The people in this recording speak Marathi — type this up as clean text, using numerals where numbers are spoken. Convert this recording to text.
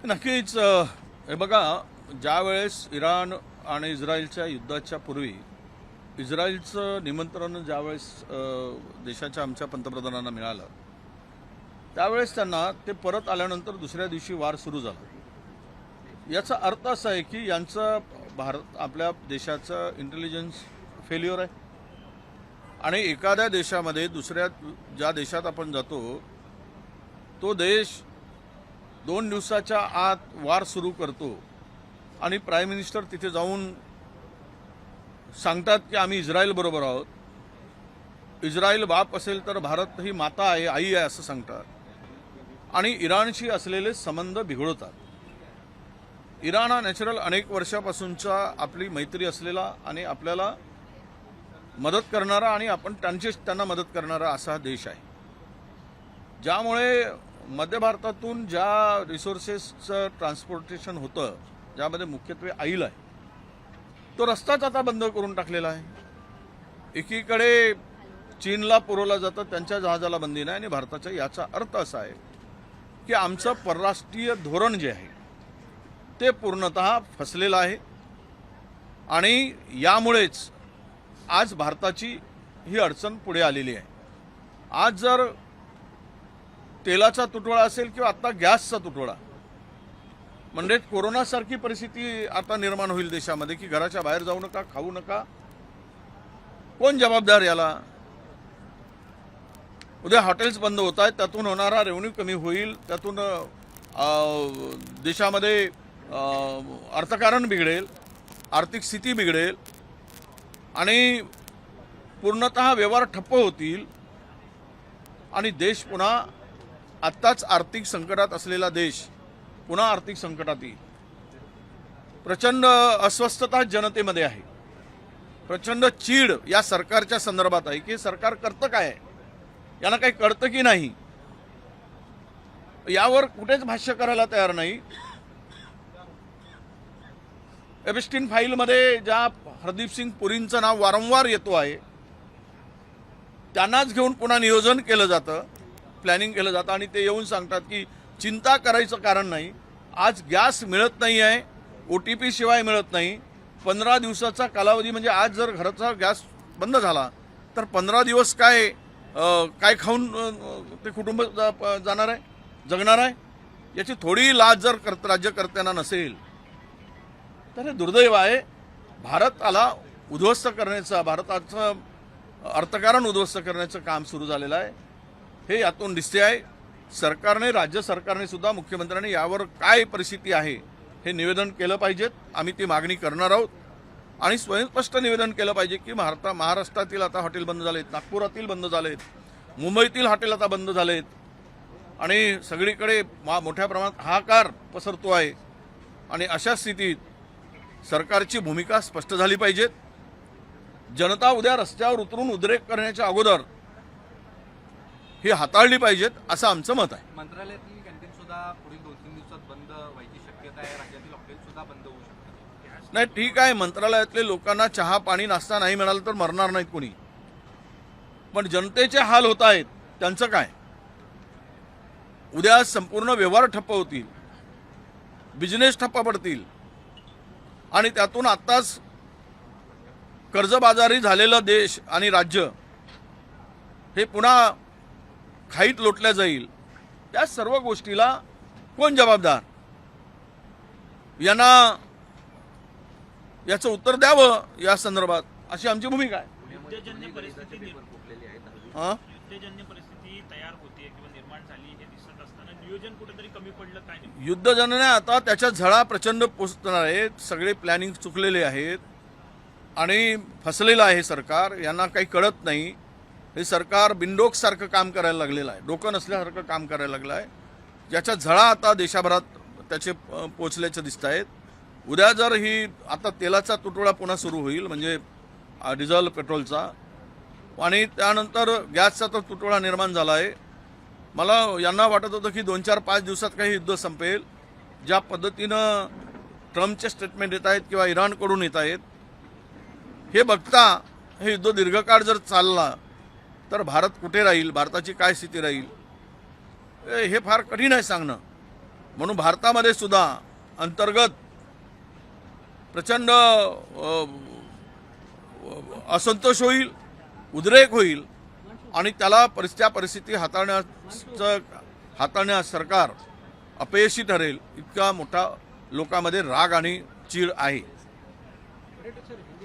नक्कीच हे बघा, ज्या वेळेस इराण आणि इस्रायलच्या युद्धाच्या पूर्वी इस्रायलचं निमंत्रण ज्यावेळेस देशाच्या आमच्या पंतप्रधानांना मिळालं, त्यावेळेस त्यांना ते परत आल्यानंतर दुसऱ्या दिवशी वार सुरू झाला। याचा अर्थ असा आहे की यांचं भारत आपल्या देशाचं इंटेलिजन्स फेल्युअर आहे आणि एखाद्या देशामध्ये दुसऱ्या ज्या देशात आपण जातो तो देश 2 दिवसाच्या आत वार सुरू करतो आणि प्राईम मिनिस्टर तिथे जाऊन सांगतात की आम्ही इस्रायल बरोबर आहोत, इस्रायल बाप असेल तर भारत ही माता आहे, आई आहे असं सांगतात आणि इराणशी असलेले संबंध बिघडवतात। इराण हा नॅचरल अनेक वर्षापासूनचा आपली मैत्री असलेला आणि आपल्याला मदत करणारा आणि आपण त्यांना मदत करणारा असा देश आहे, ज्यामुळे मध्य भारतातून ज्या रिसोर्सेसचं ट्रान्सपोर्टेशन होतं ज्यामध्ये मुख्यत्वे ऑइल आहे तो रस्ताच आता बंद करून टाकलेला आहे। एकीकडे चीनला पुरवला जातं, त्यांच्या जहाजाला बंदी नाही आणि भारताच्या याचा अर्थ असा आहे की आमचं परराष्ट्रीय धोरण जे आहे ते पूर्णतः फसलेलं आहे आणि यामुळेच आज भारताची ही अडचण पुढे आलेली आहे। आज जर तेलाचा तुटवडा असेल किंवा आता गॅसचा तुटवडा, म्हणजे कोरोनासारखी परिस्थिती आता निर्माण होईल देशामध्ये की घराच्या बाहेर जाऊ नका, खाऊ नका, कोण जबाबदार याला? उद्या हॉटेल्स बंद होत आहेत, त्यातून होणारा रेव्हेन्यू कमी होईल, त्यातून देशामध्ये अर्थकारण बिघडेल, आर्थिक स्थिती बिघडेल आणि पूर्णतः व्यवहार ठप्प होतील आणि देश पुन्हा आत्ताच आर्थिक संकटात असलेला देश पुन्हा आर्थिक संकटात येईल। प्रचंड अस्वस्थता जनतेमध्ये आहे, प्रचंड चीड या सरकारच्या संदर्भात आहे की सरकार करतं काय, यांना काही कळतं की नाही, यावर कुठेच भाष्य करायला तयार नाही। एप्स्टीन फाईलमध्ये ज्या हरदीप सिंग पुरींचं नाव वारंवार येतो आहे त्यांनाच घेऊन पुन्हा नियोजन केलं जातं, प्लॅनिंग केलं जातं आणि ते येऊन सांगतात की चिंता करायचं कारण नाही, आज गॅस मिळत नाही आहे, OTP शिवाय मिळत नाही, 15 दिवसाचा कालावधी, म्हणजे आज जर घराचा गॅस बंद झाला तर 15 दिवस काय खाऊन ते कुटुंब जाणार आहे, जगणार आहे? याची थोडी लाज जर राज्यकर्त्यांना नसेल तर हे दुर्दैव आहे। भारताला उद्ध्वस्त करण्याचं, भारताचं अर्थकारण उद्ध्वस्त करण्याचं काम सुरू झालेलं आहे, हे यातून दिसते आहे। सरकारने, राज्य सरकारने सुद्धा, मुख्यमंत्र्यांनी यावर काय परिस्थिती आहे हे निवेदन केलं पाहिजेत। आम्ही ती मागणी करणार आहोत आणि स्वयंस्पष्ट निवेदन केलं पाहिजे की महाराष्ट्रातील आता हॉटेल बंद झालेत, नागपुरातील बंद झालेत, मुंबईतील हॉटेल आता बंद झालेत आणि सगळीकडे मोठ्या प्रमाणात हाहाकार पसरतो आहे आणि अशा स्थितीत सरकारची भूमिका स्पष्ट झाली पाहिजे। जनता उद्या रस्त्यावर उतरून उद्रेक करण्याच्या अगोदर ही हाताळली पाहिजेत असं आमचं मत आहे। मंत्रालयातील कॅन्टीन सुद्धा पुढील 2-3 दिवसात बंद व्हायची शक्यता आहे, राज्यातील हॉटेल सुद्धा बंद होऊ शकतात। नाही, ठीक आहे, मंत्रालयातले लोकांना चहा पाणी नाश्ता नाही मिळाला तर मरणार नाहीत कोणी, पण जनतेचे हाल होत आहेत त्यांचं काय? उद्या संपूर्ण व्यवहार ठप्प होतील, बिझनेस ठप्प पडतील आणि त्यातून आत्ताच कर्जबाजारी झालेला देश आणि राज्य हे पुन्हा खाईत लोटल्या जाईल। त्या सर्व गोष्टीला कोण जबाबदार? यांना याचं उत्तर द्यावं या संदर्भात अशी आमची भूमिका आहे। युद्धजन्य परिस्थिती तयार होते किंवा निर्माण झाली हे दिसत असताना नियोजन कुठेतरी कमी पडलं काय? युद्धजन्य आता त्याच्या झळा प्रचंड पोचणार आहेत, सगळे प्लॅनिंग चुकलेले आहेत आणि फसलेलं आहे सरकार, यांना काही कळत नाही। हे सरकार बिनडोकसारखं काम करायला लागलेलं आहे, डोकं नसल्यासारखं काम करायला लागलं आहे, ज्याच्या झळा आता देशाभरात त्याचे पोचल्याचे दिसत आहेत। उद्या जर ही आता तेलाचा तुटवडा पुन्हा सुरू होईल, म्हणजे डिझेल पेट्रोलचा, आणि त्यानंतर गॅसचा तर तुटवडा निर्माण झाला आहे। मला यांना वाटत होतं की 2-4-5 दिवसात काही युद्ध संपेल, ज्या पद्धतीनं ट्रम्पचे स्टेटमेंट येत आहेत किंवा इराणकडून येत आहेत, हे बघता हे युद्ध दीर्घकाळ जर चालला तर भारत कुठे राहील, भारताची काय स्थिती राहील हे फार कठीण आहे सांगणं। म्हणून भारतामध्ये सुद्धा अंतर्गत प्रचंड असंतोष होईल, उद्रेक होईल आणि त्याला त्या परिस्थिती हाताळण्यास सरकार अपयशी ठरेल इतका मोठा लोकांमध्ये राग आणि चीड आहे.